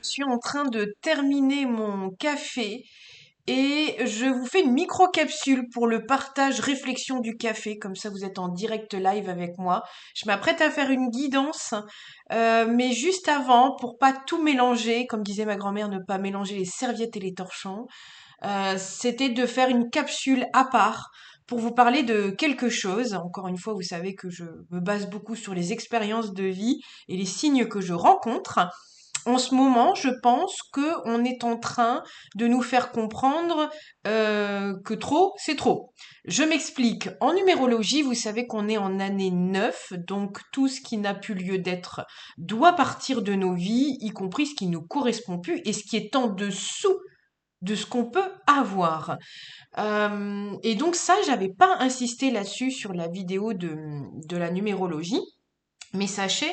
suis en train de terminer mon café et je vous fais une micro-capsule pour le partage réflexion du café. Comme ça, vous êtes en direct live avec moi. Je m'apprête à faire une guidance, mais juste avant, pour pas tout mélanger, comme disait ma grand-mère, ne pas mélanger les serviettes et les torchons, c'était de faire une capsule à part pour vous parler de quelque chose. Encore une fois, vous savez que je me base beaucoup sur les expériences de vie et les signes que je rencontre. En ce moment, je pense que on est en train de nous faire comprendre que trop, c'est trop. Je m'explique. En numérologie, vous savez qu'on est en année 9, donc tout ce qui n'a plus lieu d'être doit partir de nos vies, y compris ce qui ne nous correspond plus et ce qui est en dessous de ce qu'on peut avoir. Et donc ça, j'avais pas insisté là-dessus sur la vidéo de la numérologie, mais sachez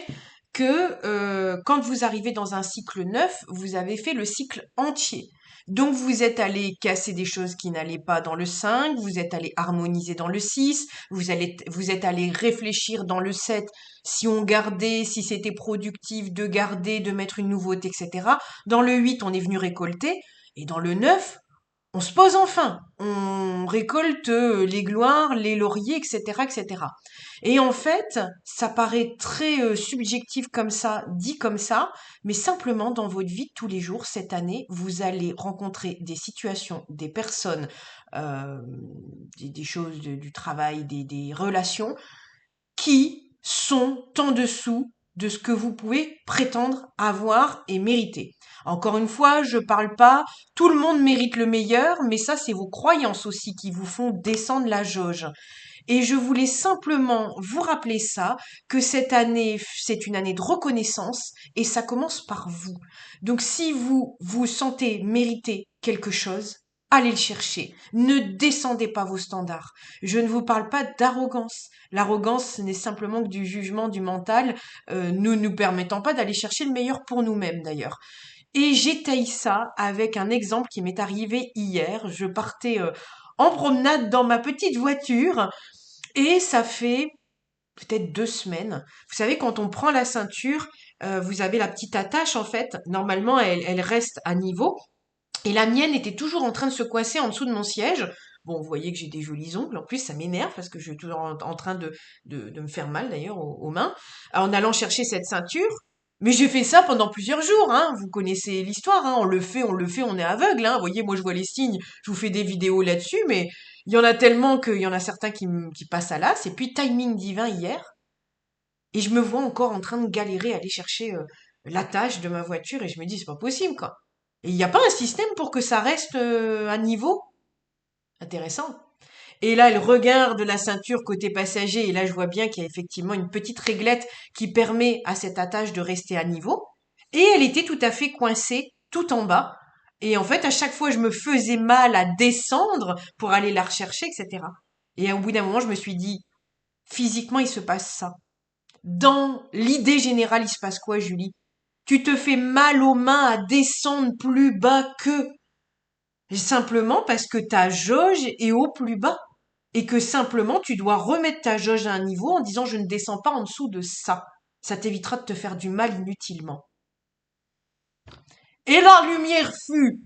que quand vous arrivez dans un cycle neuf, vous avez fait le cycle entier. Donc vous êtes allé casser des choses qui n'allaient pas dans le 5, vous êtes allé harmoniser dans le 6, vous êtes allé réfléchir dans le 7, si on gardait, si c'était productif de garder, de mettre une nouveauté, etc. Dans le 8, on est venu récolter, et dans le 9, on se pose enfin, on récolte les gloires, les lauriers, etc., etc. Et en fait, ça paraît très subjectif comme ça, dit comme ça, mais simplement dans votre vie de tous les jours, cette année, vous allez rencontrer des situations, des personnes, euh, des choses du travail, des relations qui sont en dessous de ce que vous pouvez prétendre avoir et mériter. Encore une fois, je parle pas, tout le monde mérite le meilleur, mais ça, c'est vos croyances aussi qui vous font descendre la jauge. Et je voulais simplement vous rappeler ça, que cette année, c'est une année de reconnaissance et ça commence par vous. Donc si vous vous sentez mériter quelque chose, allez le chercher. Ne descendez pas vos standards. Je ne vous parle pas d'arrogance. L'arrogance n'est simplement que du jugement du mental, nous permettant pas d'aller chercher le meilleur pour nous-mêmes d'ailleurs. Et j'étaye ça avec un exemple qui m'est arrivé hier. Je partais en promenade dans ma petite voiture et ça fait peut-être 2 semaines. Vous savez, quand on prend la ceinture, vous avez la petite attache en fait. Normalement, elle reste à niveau. Et la mienne était toujours en train de se coincer en dessous de mon siège. Bon, vous voyez que j'ai des jolis ongles. En plus, ça m'énerve parce que je suis toujours en train de me faire mal d'ailleurs aux mains. En allant chercher cette ceinture. Mais j'ai fait ça pendant plusieurs jours, hein. Vous connaissez l'histoire, hein. On le fait, on est aveugle, hein. Vous voyez, moi je vois les signes, je vous fais des vidéos là-dessus, mais il y en a tellement qu'il y en a certains qui passent à l'as. Et puis, timing divin hier. Et je me vois encore en train de galérer à aller chercher l'attache de ma voiture et je me dis, c'est pas possible, quoi. Et il n'y a pas un système pour que ça reste à niveau? Intéressant. Et là, elle regarde la ceinture côté passager et là, je vois bien qu'il y a effectivement une petite réglette qui permet à cette attache de rester à niveau. Et elle était tout à fait coincée tout en bas. Et en fait, à chaque fois, je me faisais mal à descendre pour aller la rechercher, etc. Et au bout d'un moment, je me suis dit, physiquement, il se passe ça. Dans l'idée générale, il se passe quoi, Julie? Tu te fais mal aux mains à descendre plus bas que simplement parce que ta jauge est au plus bas et que simplement tu dois remettre ta jauge à un niveau en disant je ne descends pas en dessous de ça. Ça t'évitera de te faire du mal inutilement. Et la lumière fut.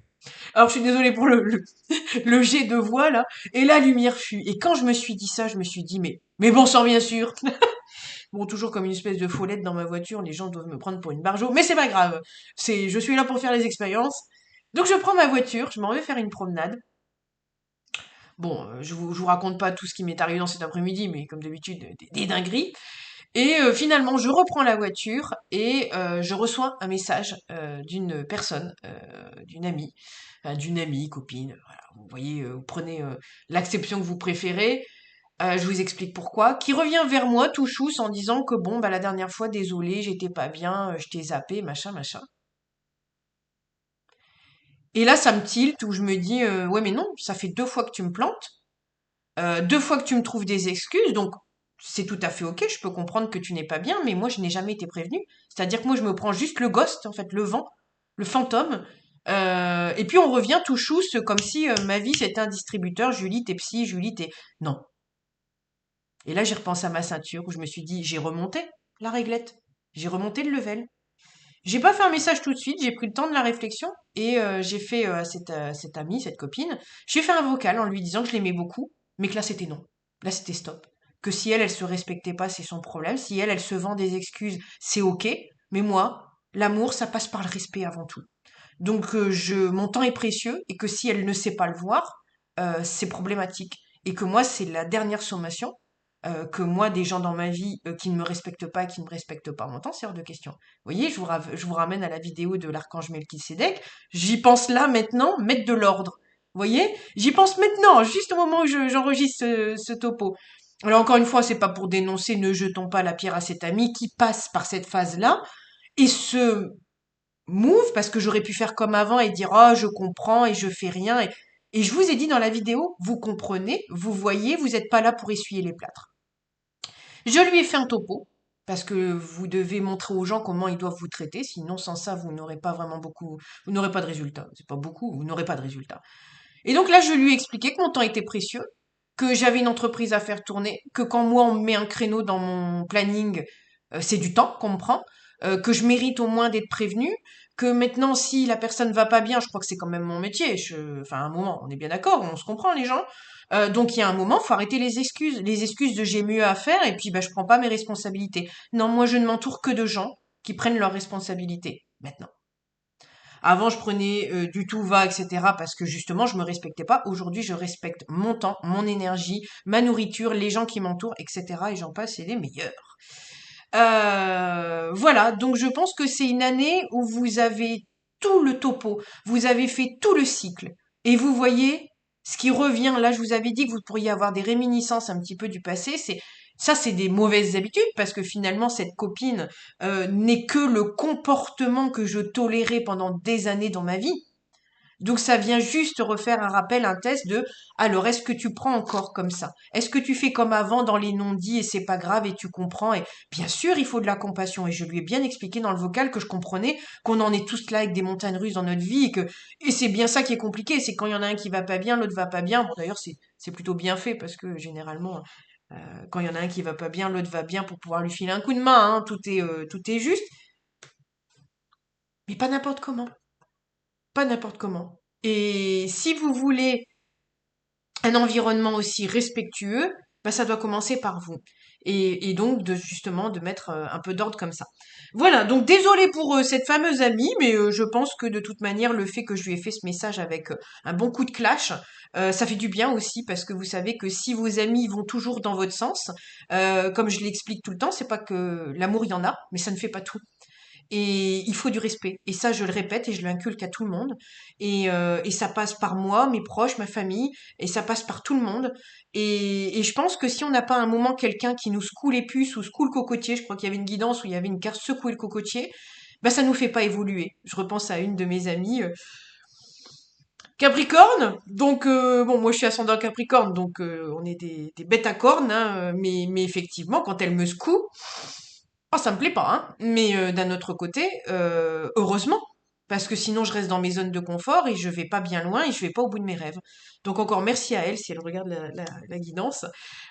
Alors je suis désolée pour le jet de voix là. Et la lumière fut. Et quand je me suis dit ça, je me suis dit mais bon sang bien sûr. Bon, toujours comme une espèce de follette dans ma voiture, les gens doivent me prendre pour une barjo, mais c'est pas grave. Je suis là pour faire les expériences. Donc je prends ma voiture, je m'en vais faire une promenade. Bon, je vous raconte pas tout ce qui m'est arrivé dans cet après-midi, mais comme d'habitude, des dingueries. Et finalement, je reprends la voiture et je reçois un message d'une personne, d'une amie, copine. Voilà, vous voyez, vous prenez l'acception que vous préférez. Je vous explique pourquoi. Qui revient vers moi tout chousse en disant que bon, bah la dernière fois, désolé, j'étais pas bien, je t'ai zappé, machin, machin. Et là, ça me tilte où je me dis, ouais, mais non, ça fait 2 fois que tu me plantes, 2 fois que tu me trouves des excuses, donc c'est tout à fait ok, je peux comprendre que tu n'es pas bien, mais moi, je n'ai jamais été prévenue. C'est-à-dire que moi, je me prends juste le ghost, en fait, le vent, le fantôme, et puis on revient tout chousse comme si ma vie c'était un distributeur, Julie, t'es psy, Julie, t'es... Non. Et là, j'ai repensé à ma ceinture où je me suis dit, j'ai remonté la réglette. J'ai remonté le level. J'ai pas fait un message tout de suite, j'ai pris le temps de la réflexion et j'ai fait à cette amie, cette copine, j'ai fait un vocal en lui disant que je l'aimais beaucoup, mais que là c'était non. Là c'était stop. Que si elle se respectait pas, c'est son problème. Si elle se vend des excuses, c'est ok. Mais moi, l'amour, ça passe par le respect avant tout. Donc mon temps est précieux et que si elle ne sait pas le voir, c'est problématique. Et que moi, c'est la dernière sommation. Que moi, des gens dans ma vie qui ne me respectent pas, qui ne me respectent pas mon temps, c'est hors de question. Vous voyez, je vous ramène à la vidéo de l'archange Melchisédek. J'y pense là maintenant, mettre de l'ordre. Vous voyez, j'y pense maintenant, juste au moment où j'enregistre ce topo. Alors encore une fois, c'est pas pour dénoncer, ne jetons pas la pierre à cet ami qui passe par cette phase-là et se move parce que j'aurais pu faire comme avant et dire oh je comprends et je fais rien et je vous ai dit dans la vidéo vous comprenez vous voyez vous n'êtes pas là pour essuyer les plâtres. Je lui ai fait un topo parce que vous devez montrer aux gens comment ils doivent vous traiter, sinon sans ça vous n'aurez pas vraiment beaucoup, vous n'aurez pas de résultat, c'est pas beaucoup, vous n'aurez pas de résultat. Et donc là je lui ai expliqué que mon temps était précieux, que j'avais une entreprise à faire tourner, que quand moi on me met un créneau dans mon planning, c'est du temps qu'on me prend, que je mérite au moins d'être prévenue, que maintenant si la personne va pas bien, je crois que c'est quand même mon métier, enfin à un moment, on est bien d'accord, on se comprend les gens. Donc il y a un moment, faut arrêter les excuses de j'ai mieux à faire et puis bah je prends pas mes responsabilités. Non, moi je ne m'entoure que de gens qui prennent leurs responsabilités. Maintenant. Avant, je prenais du tout va, etc. parce que justement, je me respectais pas. Aujourd'hui, je respecte mon temps, mon énergie, ma nourriture, les gens qui m'entourent, etc. Et j'en passe, c'est les meilleurs. Voilà, donc je pense que c'est une année où vous avez tout le topo, vous avez fait tout le cycle. Et vous voyez, ce qui revient, là je vous avais dit que vous pourriez avoir des réminiscences un petit peu du passé, c'est des mauvaises habitudes, parce que finalement cette copine n'est que le comportement que je tolérais pendant des années dans ma vie. Donc ça vient juste refaire un rappel, un test de alors est-ce que tu prends encore comme ça? Est-ce que tu fais comme avant dans les non-dits et c'est pas grave et tu comprends et bien sûr il faut de la compassion et je lui ai bien expliqué dans le vocal que je comprenais qu'on en est tous là avec des montagnes russes dans notre vie et c'est bien ça qui est compliqué, c'est quand il y en a un qui va pas bien, l'autre va pas bien. Bon d'ailleurs c'est plutôt bien fait parce que généralement quand il y en a un qui va pas bien, l'autre va bien pour pouvoir lui filer un coup de main, hein, tout est juste, mais pas n'importe comment, pas n'importe comment. Et si vous voulez un environnement aussi respectueux, bah, ça doit commencer par vous. Et donc justement de mettre un peu d'ordre comme ça. Voilà, donc désolée pour cette fameuse amie, mais je pense que de toute manière, le fait que je lui ai fait ce message avec un bon coup de clash, ça fait du bien aussi parce que vous savez que si vos amis vont toujours dans votre sens, comme je l'explique tout le temps, c'est pas que l'amour il y en a, mais ça ne fait pas tout. Et il faut du respect. Et ça, je le répète et je l'inculque à tout le monde. Et ça passe par moi, mes proches, ma famille, et ça passe par tout le monde. Et je pense que si on n'a pas un moment quelqu'un qui nous secoue les puces ou secoue le cocotier, je crois qu'il y avait une guidance où il y avait une carte secouer le cocotier, bah ça nous fait pas évoluer. Je repense à une de mes amies, Capricorne. Donc bon, moi je suis ascendant Capricorne, donc on est des bêtes à cornes, hein, mais effectivement, quand elle me secoue, oh, ça me plaît pas, hein. Mais d'un autre côté, heureusement, parce que sinon je reste dans mes zones de confort et je vais pas bien loin et je vais pas au bout de mes rêves. Donc encore merci à elle si elle regarde la guidance.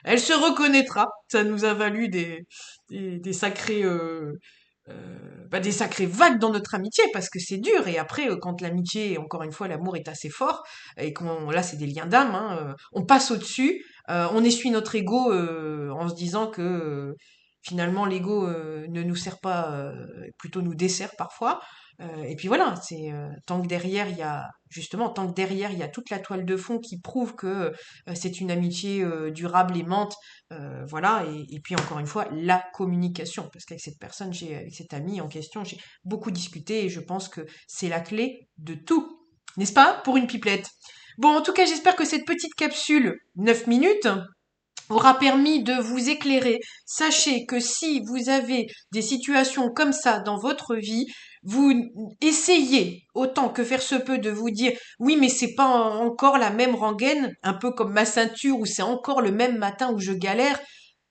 Elle se reconnaîtra. Ça nous a valu des sacrés des sacrées vagues dans notre amitié parce que c'est dur. Et après, quand l'amitié, encore une fois, l'amour est assez fort et qu'on là c'est des liens d'âme, hein, on passe au-dessus, on essuie notre ego en se disant que finalement l'ego ne nous sert pas, plutôt nous dessert parfois. Et puis voilà, c'est tant que derrière il y a justement tant que derrière il y a toute la toile de fond qui prouve que c'est une amitié durable, aimante, voilà. Et puis encore une fois la communication, parce qu'avec cette personne, avec cet ami en question, j'ai beaucoup discuté et je pense que c'est la clé de tout, n'est-ce pas, pour une pipelette. Bon, en tout cas, j'espère que cette petite capsule 9 minutes aura permis de vous éclairer. Sachez que si vous avez des situations comme ça dans votre vie, vous essayez autant que faire se peut de vous dire oui mais c'est pas encore la même rengaine, un peu comme ma ceinture où c'est encore le même matin où je galère.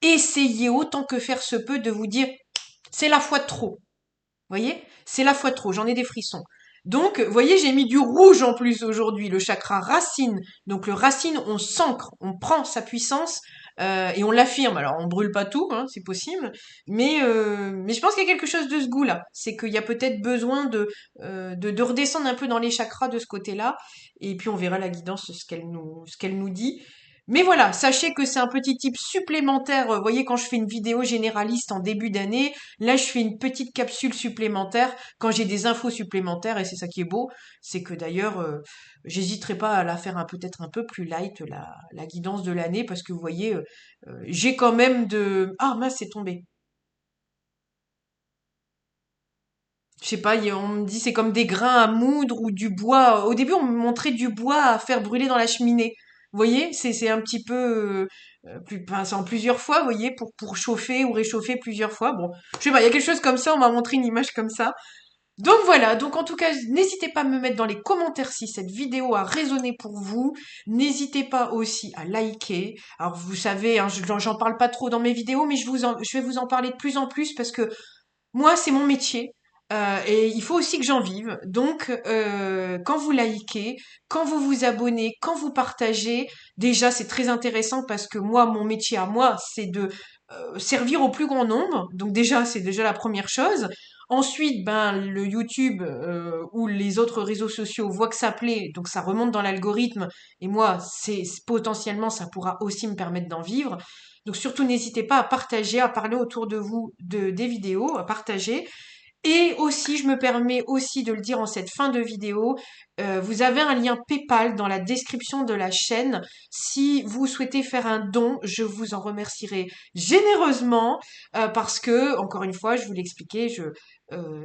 Essayez autant que faire se peut de vous dire c'est la fois de trop. Voyez, c'est la fois de trop, j'en ai des frissons. Donc, vous voyez, j'ai mis du rouge en plus aujourd'hui, le chakra racine. Donc le racine, on s'ancre, on prend sa puissance et on l'affirme. Alors, on brûle pas tout, hein, c'est possible, mais je pense qu'il y a quelque chose de ce goût-là. C'est qu'il y a peut-être besoin de redescendre un peu dans les chakras de ce côté-là, et puis on verra la guidance, ce qu'elle nous dit. Mais voilà, sachez que c'est un petit tip supplémentaire. Vous voyez, quand je fais une vidéo généraliste en début d'année, là, je fais une petite capsule supplémentaire quand j'ai des infos supplémentaires, et c'est ça qui est beau, c'est que d'ailleurs, j'hésiterai pas à la faire peut-être un peu plus light, la guidance de l'année, parce que vous voyez, j'ai quand même de... Ah mince, c'est tombé. Je sais pas, on me dit c'est comme des grains à moudre ou du bois. Au début, on me montrait du bois à faire brûler dans la cheminée. Vous voyez, c'est un petit peu enfin, c'est en plusieurs fois, vous voyez, pour chauffer ou réchauffer plusieurs fois. Bon, je sais pas, il y a quelque chose comme ça. On m'a montré une image comme ça. Donc voilà, donc en tout cas, n'hésitez pas à me mettre dans les commentaires si cette vidéo a résonné pour vous. N'hésitez pas aussi à liker. Alors vous savez, hein, j'en parle pas trop dans mes vidéos, mais je vais vous en parler de plus en plus parce que moi, c'est mon métier. Et il faut aussi que j'en vive. Donc, quand vous likez, quand vous vous abonnez, quand vous partagez, déjà c'est très intéressant parce que moi, mon métier à moi, c'est de servir au plus grand nombre. Donc déjà, c'est déjà la première chose. Ensuite, ben le YouTube ou les autres réseaux sociaux voient que ça plaît, donc ça remonte dans l'algorithme. Et moi, potentiellement, ça pourra aussi me permettre d'en vivre. Donc surtout, n'hésitez pas à partager, à parler autour de vous des vidéos, à partager. Et aussi, je me permets aussi de le dire en cette fin de vidéo, vous avez un lien PayPal dans la description de la chaîne. Si vous souhaitez faire un don, je vous en remercierai généreusement parce que, encore une fois, je vous l'expliquais,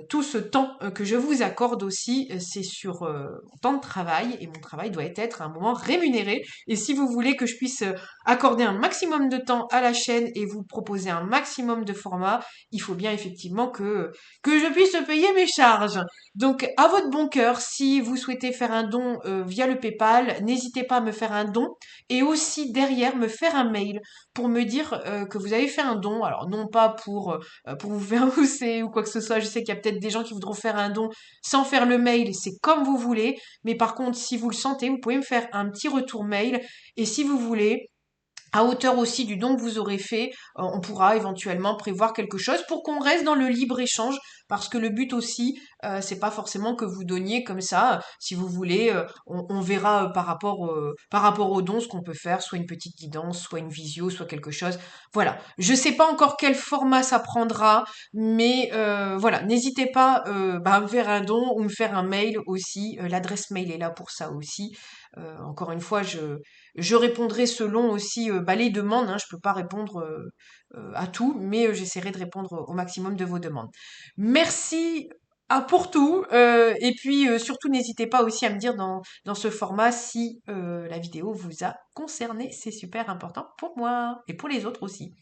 tout ce temps que je vous accorde aussi, c'est sur mon temps de travail et mon travail doit être à un moment rémunéré. Et si vous voulez que je puisse accorder un maximum de temps à la chaîne et vous proposer un maximum de formats, il faut bien effectivement que je puisse payer mes charges. Donc, à votre bon cœur, si vous souhaitez faire un don via le PayPal, n'hésitez pas à me faire un don et aussi derrière me faire un mail pour me dire que vous avez fait un don. Alors, non pas pour vous faire mousser ou quoi que ce soit. Je sais qu'il y a peut-être des gens qui voudront faire un don sans faire le mail, c'est comme vous voulez. Mais par contre, si vous le sentez, vous pouvez me faire un petit retour mail. Et si vous voulez, à hauteur aussi du don que vous aurez fait, on pourra éventuellement prévoir quelque chose pour qu'on reste dans le libre-échange, parce que le but aussi, c'est pas forcément que vous donniez comme ça. Si vous voulez, on verra par rapport au don ce qu'on peut faire, soit une petite guidance, soit une visio, soit quelque chose. Voilà. Je sais pas encore quel format ça prendra, mais voilà. N'hésitez pas à me faire un don ou me faire un mail aussi. L'adresse mail est là pour ça aussi. Encore une fois, je répondrai selon aussi les demandes. Hein, je peux pas répondre à tout, mais j'essaierai de répondre au maximum de vos demandes. Merci pour tout. Et puis surtout, n'hésitez pas aussi à me dire dans ce format si la vidéo vous a concerné. C'est super important pour moi et pour les autres aussi.